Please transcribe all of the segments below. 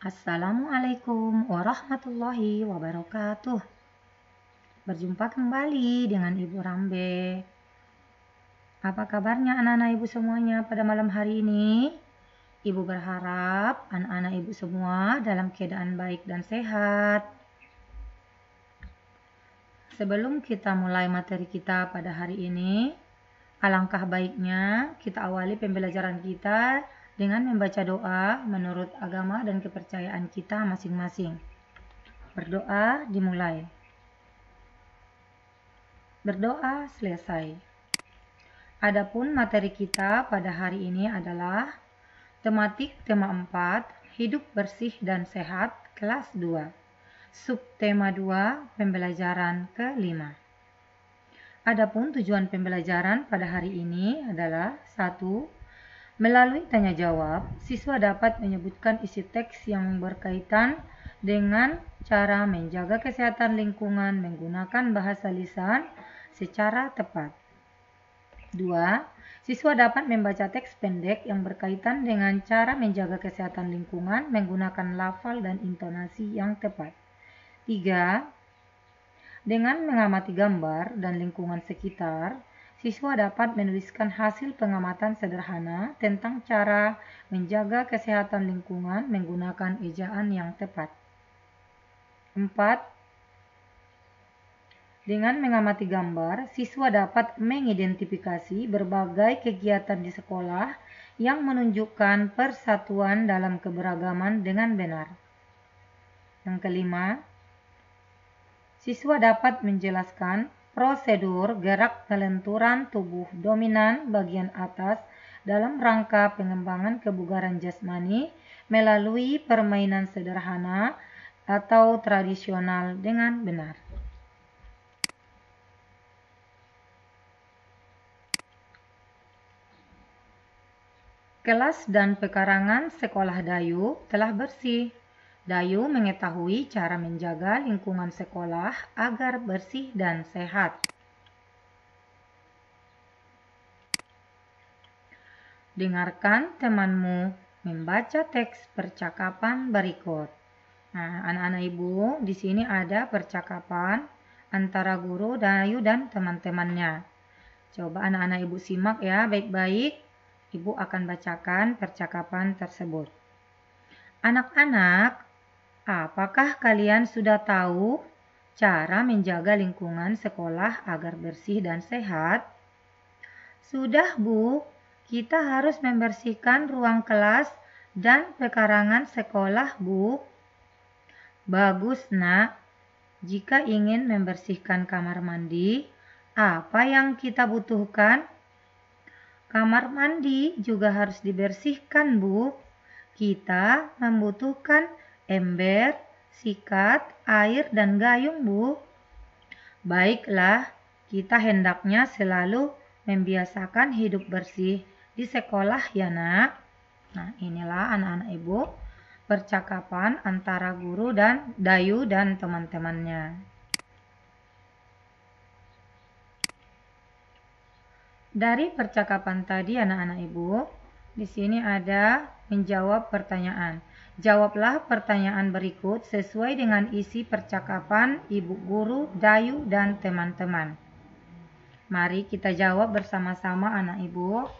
Assalamualaikum warahmatullahi wabarakatuh. Berjumpa kembali dengan Ibu Rambe. Apa kabarnya anak-anak Ibu semuanya pada malam hari ini? Ibu berharap anak-anak Ibu semua dalam keadaan baik dan sehat. Sebelum kita mulai materi kita pada hari ini, alangkah baiknya kita awali pembelajaran kita dengan membaca doa menurut agama dan kepercayaan kita masing-masing. Berdoa dimulai. Berdoa selesai. Adapun materi kita pada hari ini adalah tematik tema 4, hidup bersih dan sehat, kelas 2. Subtema 2, pembelajaran ke-5. Adapun tujuan pembelajaran pada hari ini adalah 1. Melalui tanya jawab, siswa dapat menyebutkan isi teks yang berkaitan dengan cara menjaga kesehatan lingkungan menggunakan bahasa lisan secara tepat. 2. Siswa dapat membaca teks pendek yang berkaitan dengan cara menjaga kesehatan lingkungan menggunakan lafal dan intonasi yang tepat. 3. Dengan mengamati gambar dan lingkungan sekitar, siswa dapat menuliskan hasil pengamatan sederhana tentang cara menjaga kesehatan lingkungan menggunakan ejaan yang tepat. 4. Dengan mengamati gambar, siswa dapat mengidentifikasi berbagai kegiatan di sekolah yang menunjukkan persatuan dalam keberagaman dengan benar. Yang kelima, siswa dapat menjelaskan prosedur gerak kelenturan tubuh dominan bagian atas dalam rangka pengembangan kebugaran jasmani melalui permainan sederhana atau tradisional dengan benar. Kelas dan pekarangan sekolah Dayu telah bersih. Dayu mengetahui cara menjaga lingkungan sekolah agar bersih dan sehat. Dengarkan temanmu membaca teks percakapan berikut. Nah, anak-anak Ibu, di sini ada percakapan antara guru Dayu dan teman-temannya. Coba anak-anak Ibu simak ya baik-baik. Ibu akan bacakan percakapan tersebut. Anak-anak, apakah kalian sudah tahu cara menjaga lingkungan sekolah agar bersih dan sehat? Sudah, Bu. Kita harus membersihkan ruang kelas dan pekarangan sekolah, Bu. Bagus, Nak. Jika ingin membersihkan kamar mandi, apa yang kita butuhkan? Kamar mandi juga harus dibersihkan, Bu. Kita membutuhkan ember, sikat, air, dan gayung, Bu. Baiklah, kita hendaknya selalu membiasakan hidup bersih di sekolah ya, Nak. Nah, inilah anak-anak Ibu percakapan antara guru dan Dayu dan teman-temannya. Dari percakapan tadi anak-anak Ibu, di sini ada menjawab pertanyaan. Jawablah pertanyaan berikut sesuai dengan isi percakapan Ibu Guru, Dayu, dan teman-teman. Mari kita jawab bersama-sama anak Ibu.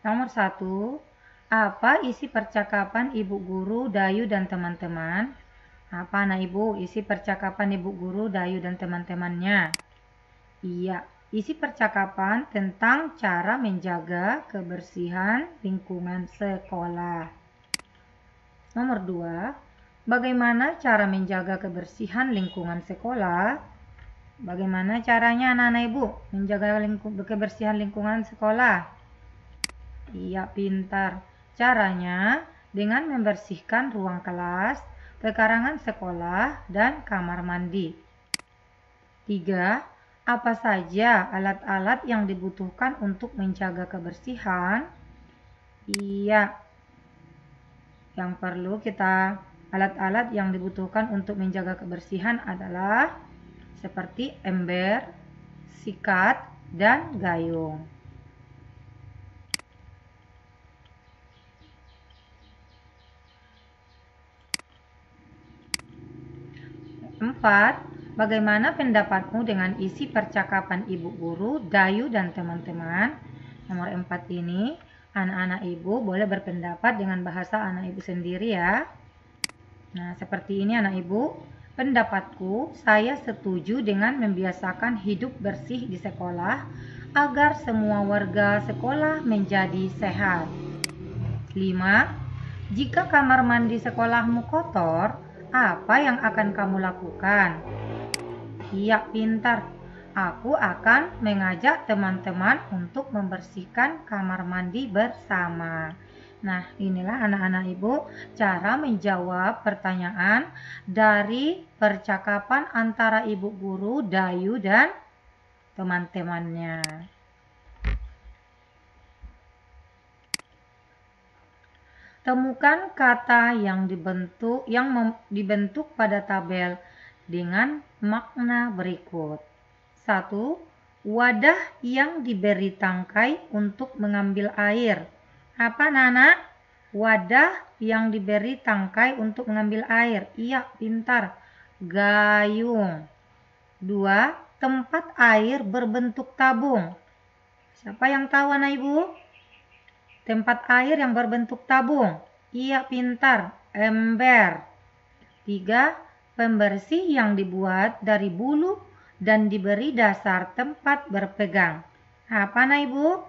Nomor 1. Apa isi percakapan Ibu Guru, Dayu, dan teman-teman? Apa anak Ibu isi percakapan Ibu Guru, Dayu, dan teman-temannya? Iya, isi percakapan tentang cara menjaga kebersihan lingkungan sekolah. Nomor 2. Bagaimana cara menjaga kebersihan lingkungan sekolah? Bagaimana caranya anak-anak Ibu menjaga kebersihan lingkungan sekolah? Iya, pintar. Caranya dengan membersihkan ruang kelas, pekarangan sekolah, dan kamar mandi. 3. Apa saja alat-alat yang dibutuhkan untuk menjaga kebersihan? Iya. Yang perlu alat-alat yang dibutuhkan untuk menjaga kebersihan adalah seperti ember, sikat, dan gayung. 4. Bagaimana pendapatmu dengan isi percakapan ibu guru, Dayu, dan teman-teman? Nomor 4 ini, anak-anak ibu boleh berpendapat dengan bahasa anak ibu sendiri ya. Nah, seperti ini anak ibu. Pendapatku, saya setuju dengan membiasakan hidup bersih di sekolah agar semua warga sekolah menjadi sehat. 5. Jika kamar mandi sekolahmu kotor, apa yang akan kamu lakukan? Iya, pintar. Aku akan mengajak teman-teman untuk membersihkan kamar mandi bersama. Nah, inilah anak-anak ibu cara menjawab pertanyaan dari percakapan antara ibu guru, Dayu, dan teman-temannya. Temukan kata yang dibentuk pada tabel dengan makna berikut. 1. Wadah yang diberi tangkai untuk mengambil air. Apa, Nana? Wadah yang diberi tangkai untuk mengambil air. Iya, pintar. Gayung. 2. Tempat air berbentuk tabung. Siapa yang tahu, anak ibu? Tempat air yang berbentuk tabung. Iya, pintar. Ember. 3. Pembersih yang dibuat dari bulu dan diberi dasar tempat berpegang. Apa, anak ibu?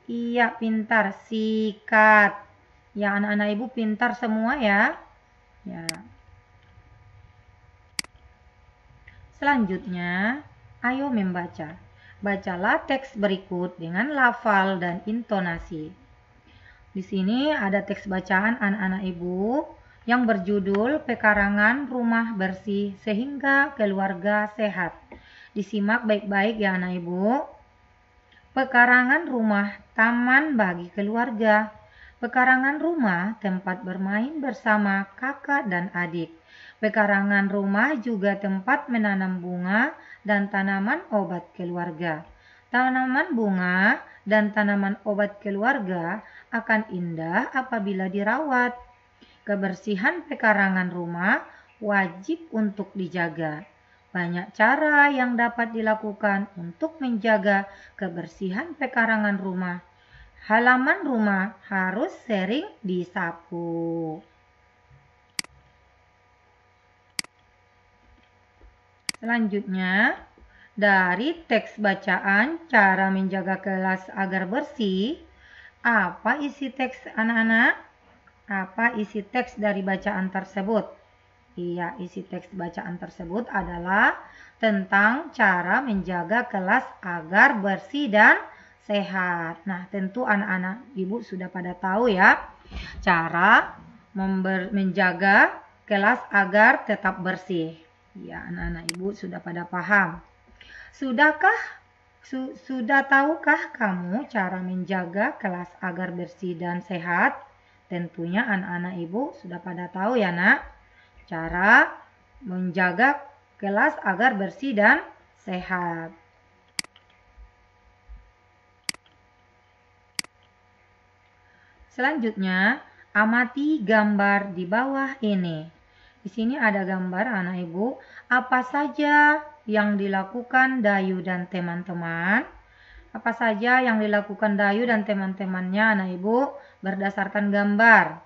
Iya, pintar. Sikat. Ya, anak-anak ibu pintar semua ya. Ya. Selanjutnya, ayo membaca. Bacalah teks berikut dengan lafal dan intonasi. Di sini ada teks bacaan anak-anak ibu yang berjudul Pekarangan Rumah Bersih Sehingga Keluarga Sehat. Disimak baik-baik ya anak ibu. Pekarangan rumah taman bagi keluarga. Pekarangan rumah tempat bermain bersama kakak dan adik. Pekarangan rumah juga tempat menanam bunga dan tanaman obat keluarga. Tanaman bunga dan tanaman obat keluarga akan indah apabila dirawat. Kebersihan pekarangan rumah wajib untuk dijaga. Banyak cara yang dapat dilakukan untuk menjaga kebersihan pekarangan rumah. Halaman rumah harus sering disapu. Selanjutnya, dari teks bacaan cara menjaga kelas agar bersih, apa isi teks anak-anak? Apa isi teks dari bacaan tersebut? Iya, isi teks bacaan tersebut adalah tentang cara menjaga kelas agar bersih dan sehat. Nah, tentu anak-anak ibu sudah pada tahu ya, cara menjaga kelas agar tetap bersih. Ya, anak-anak ibu sudah pada paham. Sudah tahukah kamu cara menjaga kelas agar bersih dan sehat? Tentunya anak-anak ibu sudah pada tahu ya, nak. Cara menjaga kelas agar bersih dan sehat. Selanjutnya, amati gambar di bawah ini. Di sini ada gambar anak ibu, apa saja yang dilakukan Dayu dan teman-teman. Apa saja yang dilakukan Dayu dan teman-temannya anak ibu berdasarkan gambar.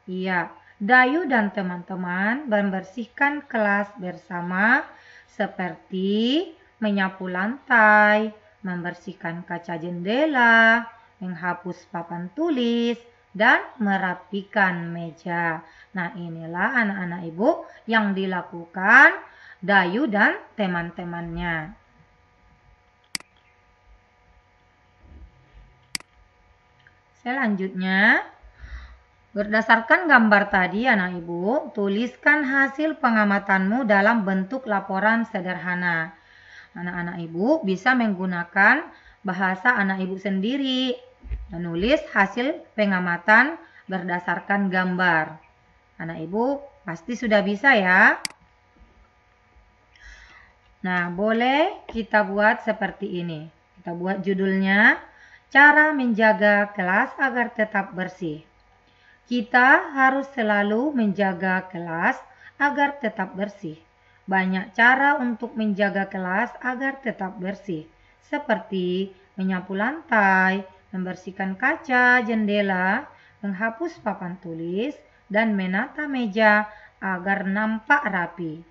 Iya, Dayu dan teman-teman membersihkan kelas bersama seperti menyapu lantai, membersihkan kaca jendela, menghapus papan tulis, dan merapikan meja. Nah, inilah anak-anak ibu yang dilakukan Dayu dan teman-temannya. Selanjutnya, berdasarkan gambar tadi anak ibu, tuliskan hasil pengamatanmu dalam bentuk laporan sederhana. Anak-anak ibu bisa menggunakan bahasa anak ibu sendiri, menulis hasil pengamatan berdasarkan gambar. Anak ibu pasti sudah bisa ya. Nah, boleh kita buat seperti ini. Kita buat judulnya, Cara Menjaga Kelas Agar Tetap Bersih. Kita harus selalu menjaga kelas agar tetap bersih. Banyak cara untuk menjaga kelas agar tetap bersih, seperti menyapu lantai, membersihkan kaca, jendela, menghapus papan tulis, dan menata meja agar nampak rapi.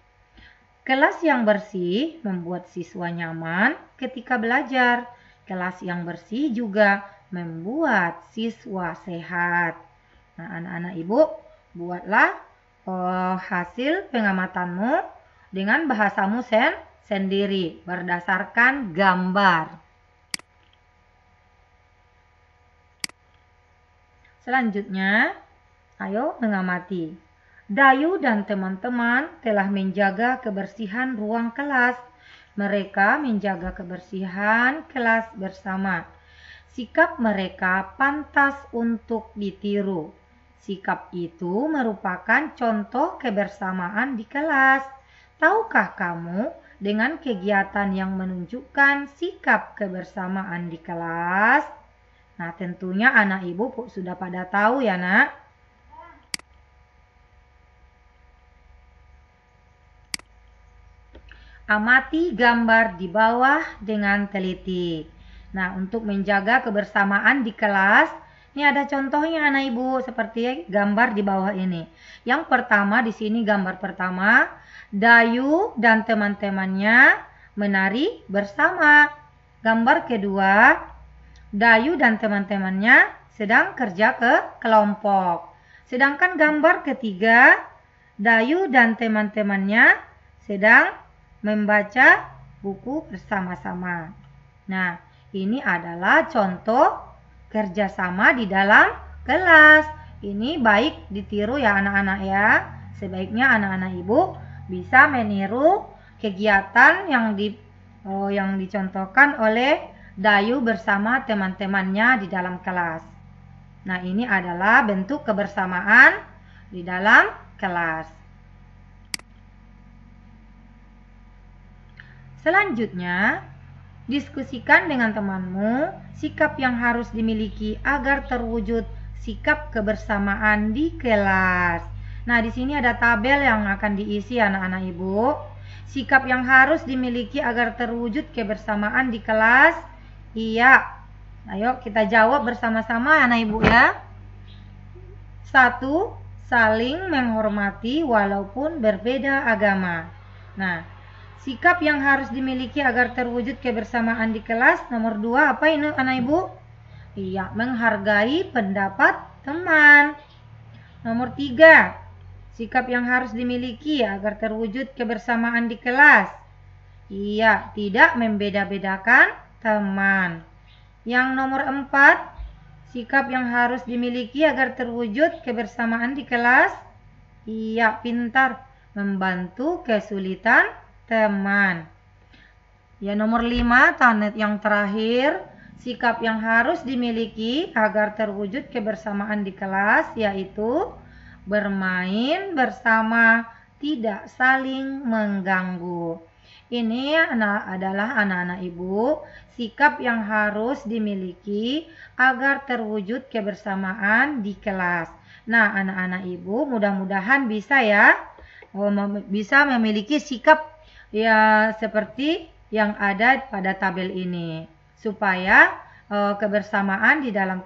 Kelas yang bersih membuat siswa nyaman ketika belajar. Kelas yang bersih juga membuat siswa sehat. Nah, anak-anak ibu, buatlah hasil pengamatanmu dengan bahasamu sendiri berdasarkan gambar. Selanjutnya, ayo mengamati. Dayu dan teman-teman telah menjaga kebersihan ruang kelas. Mereka menjaga kebersihan kelas bersama. Sikap mereka pantas untuk ditiru. Sikap itu merupakan contoh kebersamaan di kelas. Tahukah kamu dengan kegiatan yang menunjukkan sikap kebersamaan di kelas? Nah, tentunya anak ibu sudah pada tahu ya, nak. Amati gambar di bawah dengan teliti. Nah, untuk menjaga kebersamaan di kelas, ini ada contohnya anak ibu seperti gambar di bawah ini. Yang pertama di sini gambar pertama, Dayu dan teman-temannya menari bersama. Gambar kedua, Dayu dan teman-temannya sedang kerja ke kelompok. Sedangkan gambar ketiga, Dayu dan teman-temannya sedang membaca buku bersama-sama. Nah, ini adalah contoh kerjasama di dalam kelas. Ini baik ditiru ya anak-anak ya. Sebaiknya anak-anak ibu bisa meniru kegiatan yang dicontohkan oleh Dayu bersama teman-temannya di dalam kelas. Nah, ini adalah bentuk kebersamaan di dalam kelas. Selanjutnya, diskusikan dengan temanmu sikap yang harus dimiliki agar terwujud sikap kebersamaan di kelas. Nah, di sini ada tabel yang akan diisi anak-anak ibu. Sikap yang harus dimiliki agar terwujud kebersamaan di kelas. Iya. Ayo kita jawab bersama-sama anak ibu ya. 1. Saling menghormati walaupun berbeda agama. Nah, sikap yang harus dimiliki agar terwujud kebersamaan di kelas. Nomor 2, apa ini anak ibu? Iya, menghargai pendapat teman. Nomor 3, sikap yang harus dimiliki agar terwujud kebersamaan di kelas. Iya, tidak membeda-bedakan teman. Yang nomor 4, sikap yang harus dimiliki agar terwujud kebersamaan di kelas. Iya, pintar membantu kesulitan teman. Ya, nomor 5, yang terakhir, sikap yang harus dimiliki agar terwujud kebersamaan di kelas yaitu bermain bersama, tidak saling mengganggu. Ini adalah anak-anak ibu, sikap yang harus dimiliki agar terwujud kebersamaan di kelas. Nah, anak-anak ibu mudah-mudahan bisa ya, bisa memiliki sikap ya seperti yang ada pada tabel ini supaya kebersamaan di dalam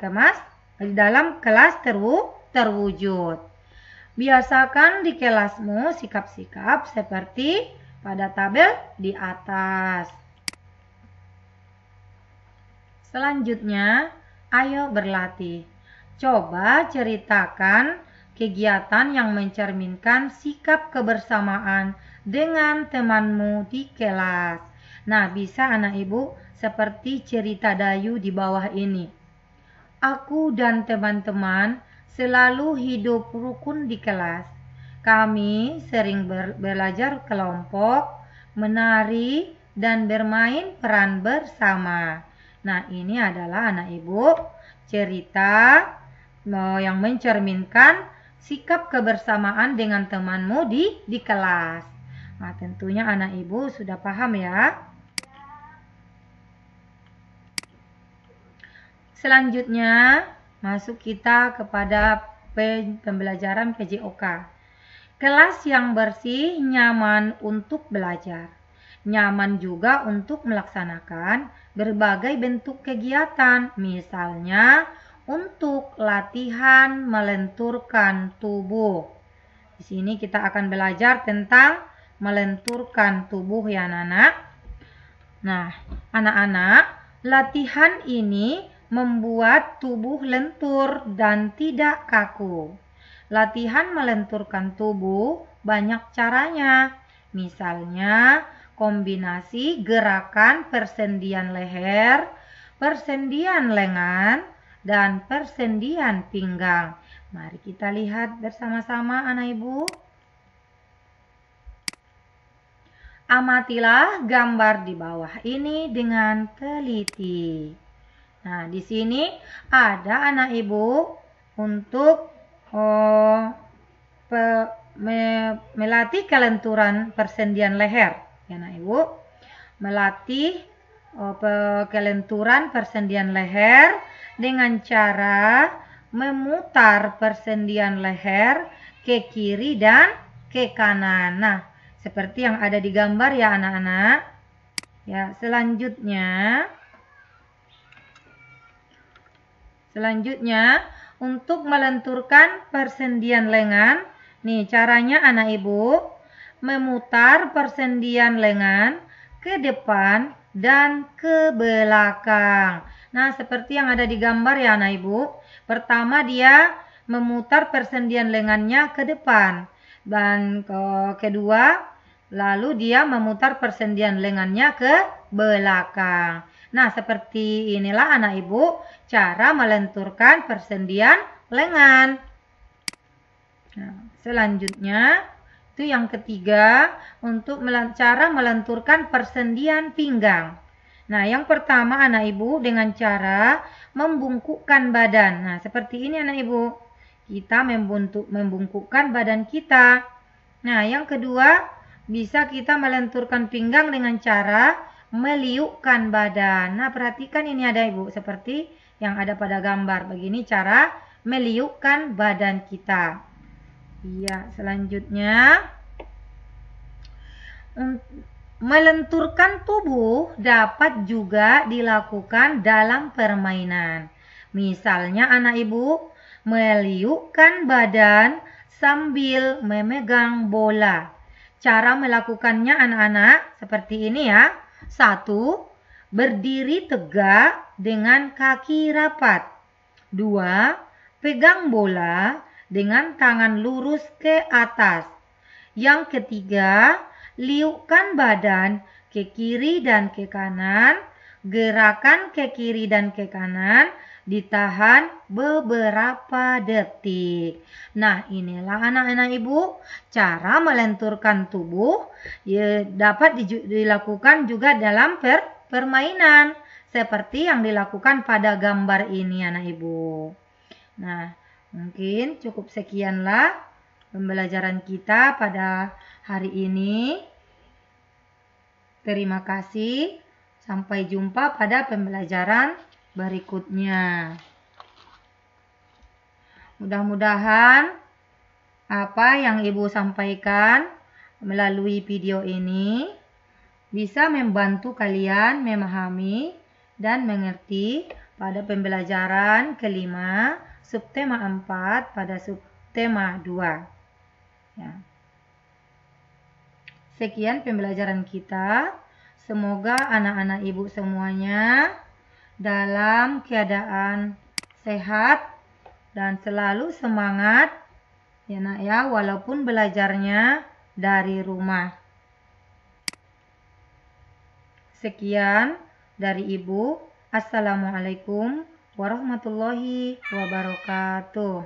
kelas terwujud. Biasakan di kelasmu sikap-sikap seperti pada tabel di atas. Selanjutnya, ayo berlatih. Coba ceritakan kegiatan yang mencerminkan sikap kebersamaan dengan temanmu di kelas. Nah, bisa anak ibu seperti cerita Dayu di bawah ini. Aku dan teman-teman selalu hidup rukun di kelas. Kami sering belajar kelompok, menari, dan bermain peran bersama. Nah, ini adalah anak ibu cerita yang mencerminkan sikap kebersamaan dengan temanmu di kelas. Nah, tentunya anak ibu sudah paham ya. Selanjutnya, masuk kita kepada pembelajaran PJOK. Kelas yang bersih, nyaman untuk belajar. Nyaman juga untuk melaksanakan berbagai bentuk kegiatan, misalnya untuk latihan melenturkan tubuh. Di sini kita akan belajar tentang melenturkan tubuh ya anak-anak. Nah, anak-anak, latihan ini membuat tubuh lentur dan tidak kaku. Latihan melenturkan tubuh banyak caranya. Misalnya, kombinasi gerakan persendian leher, persendian lengan, dan persendian pinggang. Mari kita lihat bersama-sama anak ibu. Amatilah gambar di bawah ini dengan teliti. Nah, di sini ada anak ibu untuk melatih kelenturan persendian leher. Ya, anak ibu, melatih kelenturan persendian leher dengan cara memutar persendian leher ke kiri dan ke kanan. Nah, seperti yang ada di gambar ya anak-anak. Ya, selanjutnya untuk melenturkan persendian lengan, nih caranya anak ibu memutar persendian lengan ke depan dan ke belakang. Nah, seperti yang ada di gambar ya anak ibu. Pertama dia memutar persendian lengannya ke depan. Dan kedua, lalu dia memutar persendian lengannya ke belakang. Nah, seperti inilah anak ibu cara melenturkan persendian lengan. Nah, selanjutnya, itu yang ketiga, untuk cara melenturkan persendian pinggang. Nah, yang pertama anak ibu dengan cara membungkukkan badan. Nah, seperti ini anak ibu. Kita membungkukkan badan kita. Nah, yang kedua, bisa kita melenturkan pinggang dengan cara meliukkan badan. Nah, perhatikan ini ada ibu, seperti yang ada pada gambar. Begini cara meliukkan badan kita. Iya, selanjutnya, melenturkan tubuh dapat juga dilakukan dalam permainan. Misalnya anak ibu meliukkan badan sambil memegang bola. Cara melakukannya anak-anak seperti ini ya. 1. Berdiri tegak dengan kaki rapat. 2. Pegang bola dengan tangan lurus ke atas. Yang ketiga, liukkan badan ke kiri dan ke kanan. Gerakan ke kiri dan ke kanan ditahan beberapa detik. Nah, inilah anak-anak ibu cara melenturkan tubuh dapat dilakukan juga dalam permainan seperti yang dilakukan pada gambar ini anak ibu. Nah, mungkin cukup sekianlah pembelajaran kita pada hari ini. Terima kasih. Sampai jumpa pada pembelajaran berikutnya. Mudah-mudahan apa yang ibu sampaikan melalui video ini bisa membantu kalian memahami dan mengerti pada pembelajaran kelima subtema 4 pada subtema 2. Ya. Sekian pembelajaran kita. Semoga anak-anak ibu semuanya dalam keadaan sehat dan selalu semangat ya nak ya, walaupun belajarnya dari rumah. Sekian dari ibu. Assalamualaikum warahmatullahi wabarakatuh.